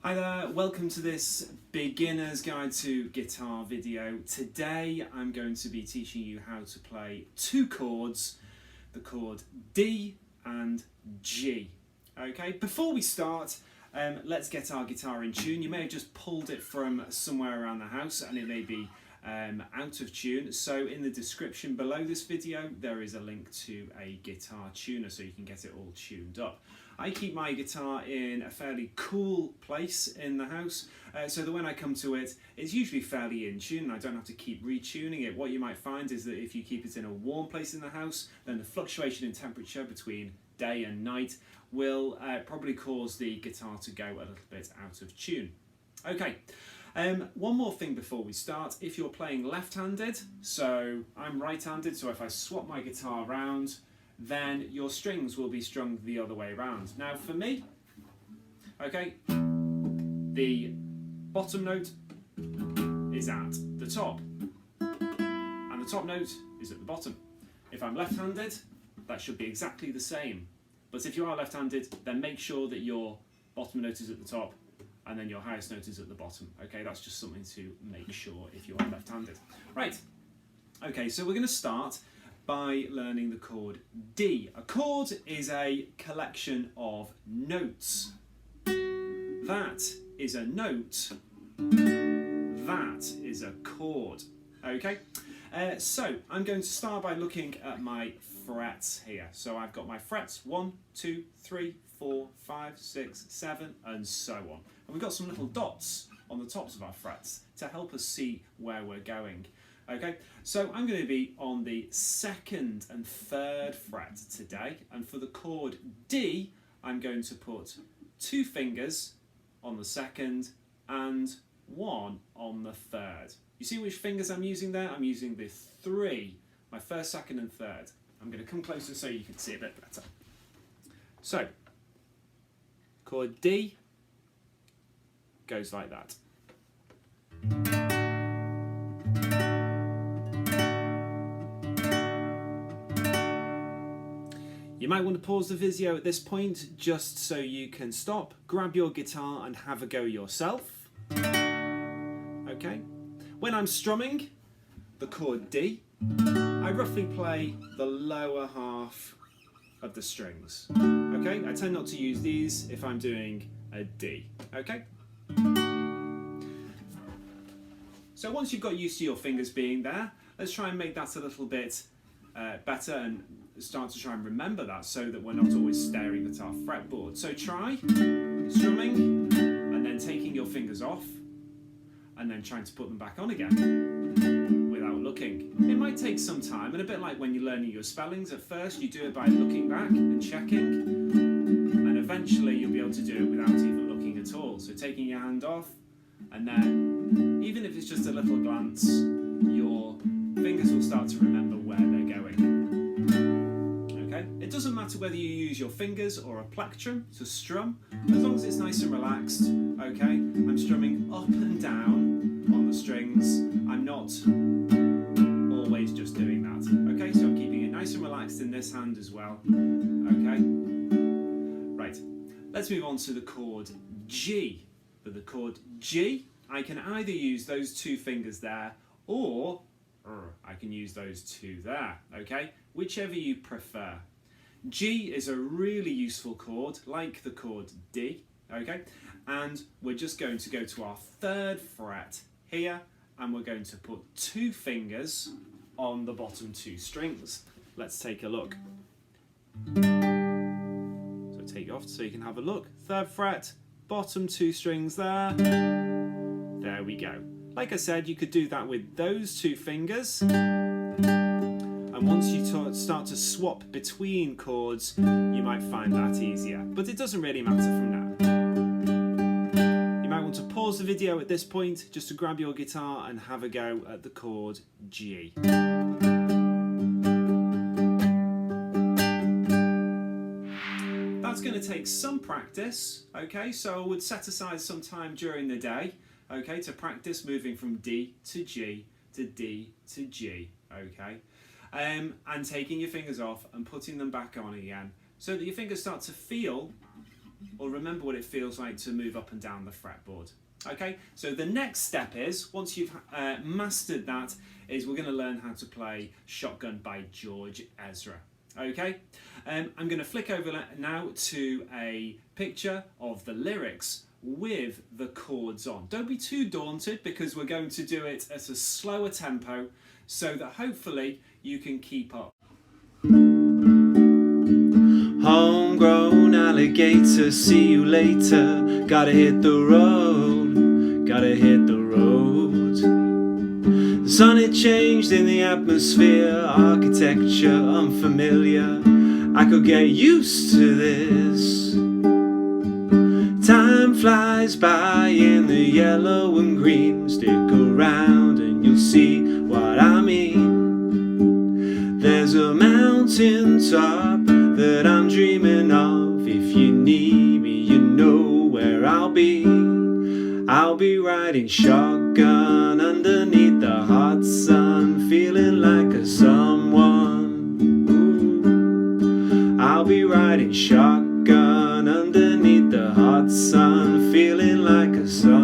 Hi there, welcome to this beginner's guide to guitar video. Today I'm going to be teaching you how to play two chords, the chord D and G. Okay, before we start, let's get our guitar in tune. You may have just pulled it from somewhere around the house and it may be out of tune. So in the description below this video there is a link to a guitar tuner so you can get it all tuned up. I keep my guitar in a fairly cool place in the house so that when I come to it, it's usually fairly in tune and I don't have to keep retuning it. What you might find is that if you keep it in a warm place in the house, then the fluctuation in temperature between day and night will probably cause the guitar to go a little bit out of tune. Okay, one more thing before we start. If you're playing left-handed, so I'm right-handed, so if I swap my guitar around, then your strings will be strung the other way around. Now for me, okay, the bottom note is at the top and the top note is at the bottom. If I'm left-handed, that should be exactly the same. But if you are left-handed, then make sure that your bottom note is at the top and then your highest note is at the bottom. Okay, that's just something to make sure if you are left-handed. Right, okay, so we're going to start by learning the chord D. A chord is a collection of notes. That is a note. That is a chord. Okay, so I'm going to start by looking at my frets here. So I've got my frets 1, 2, 3, 4, 5, 6, 7 and so on. And we've got some little dots on the tops of our frets to help us see where we're going. Okay, so I'm going to be on the 2nd and 3rd fret today, and for the chord D, I'm going to put 2 fingers on the 2nd and 1 on the 3rd. You see which fingers I'm using there? I'm using the 3, my 1st, 2nd and 3rd. I'm going to come closer so you can see a bit better. So, chord D goes like that. You might want to pause the video at this point just so you can stop, grab your guitar and have a go yourself. Okay. When I'm strumming the chord D, I roughly play the lower half of the strings. Okay, I tend not to use these if I'm doing a D. Okay. So once you've got used to your fingers being there, let's try and make that a little bit better and start to try and remember that so that we're not always staring at our fretboard. So try strumming and then taking your fingers off and then trying to put them back on again without looking. It might take some time, and a bit like when you're learning your spellings. At first you do it by looking back and checking, and eventually you'll be able to do it without even looking at all. So taking your hand off, and then even if it's just a little glance, your fingers will start to remember where they're going. Okay? It doesn't matter whether you use your fingers or a plectrum to strum, as long as it's nice and relaxed. Okay? I'm strumming up and down on the strings. I'm not always just doing that. Okay? So I'm keeping it nice and relaxed in this hand as well. Okay? Right. Let's move on to the chord G. For the chord G, I can either use those 2 fingers there or I can use those 2 there, okay? Whichever you prefer. G is a really useful chord, like the chord D, okay? And we're just going to go to our 3rd fret here, and we're going to put 2 fingers on the bottom 2 strings. Let's take a look. So take it off so you can have a look. 3rd fret, bottom 2 strings there. There we go. Like I said, you could do that with those 2 fingers. And once you start to swap between chords, you might find that easier. But it doesn't really matter from now. You might want to pause the video at this point just to grab your guitar and have a go at the chord G. That's going to take some practice, okay? So I would set aside some time during the day, okay, to practice moving from D to G to D to G, okay? And taking your fingers off and putting them back on again so that your fingers start to feel or remember what it feels like to move up and down the fretboard. Okay, so the next step is, once you've mastered that, is we're going to learn how to play Shotgun by George Ezra. Okay, I'm going to flick over now to a picture of the lyrics with the chords on. Don't be too daunted, because we're going to do it at a slower tempo so that hopefully you can keep up. Homegrown alligator, see you later. Gotta hit the road, gotta hit the road. The sun had changed in the atmosphere, architecture unfamiliar. I could get used to this. Time flies by in the yellow and green. Stick around and you'll see what I mean. There's a mountain top that I'm dreaming of. If you need me, you know where I'll be. I'll be riding shotgun underneath the hot sun, feeling like a someone. Ooh. I'll be riding shotgun underneath the hot sun, feeling like a someone.